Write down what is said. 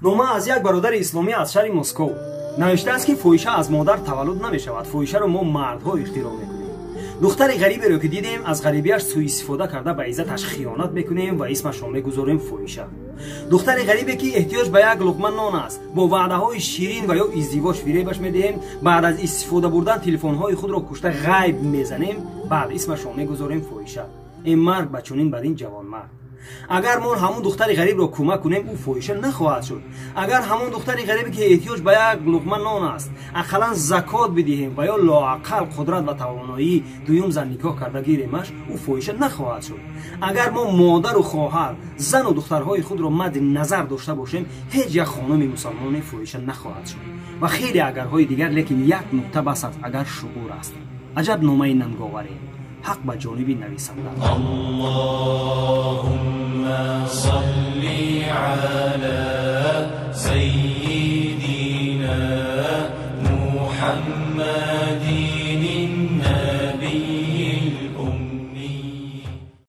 нома аз як бародари исломӣ аз шаҳри Москов навиштааст ки фоҳиша аз модар таваллуд намешавад. фоҳишаро мо мардҳо ихтироъ мекунем. духтари ғариберо ки дидем аз ғарибиаш сӯистифода карда ба иззаташ хиёнат мекунем ва исмашро мегузорем фоҳиша. духтари ғарибе ки эҳтиёҷ ба як луқма нон аст, бо ваъдаҳои ширин ва ё издивоҷ фиребаш медиҳем, баъд аз истифода бурдан телефонҳои худро кушта ғайб мезанем, баъд исмашро мегузорем фоҳиша. ин марг ба чунин бадин ҷавонмард. агар мо ҳамун духтари ғарибро кӯмак кунем, ӯ фоҳиша нахоҳад шуд. агар ҳамун духтари ғарибе ки эҳтиёҷ ба як луқма нон аст, ақаллан закот бидиҳем ва ё лоақал қудрат ва тавоноии дуюм зан никоҳ карда гиремаш, ӯ фоҳиша нахоҳад шуд. агар мо модару хоҳар, зану духтарҳои худро мадди назар дошта бошем, ҳеҷ як хонуми мусалмоне фоҳиша нахоҳад шуд. ва хеле агарҳои дигар, лекин як нуқта бас аст, агар шуъур аст. аҷаб номаи нанговаре. حق بجانب نویسنده. اللهم صل على سيدنا محمد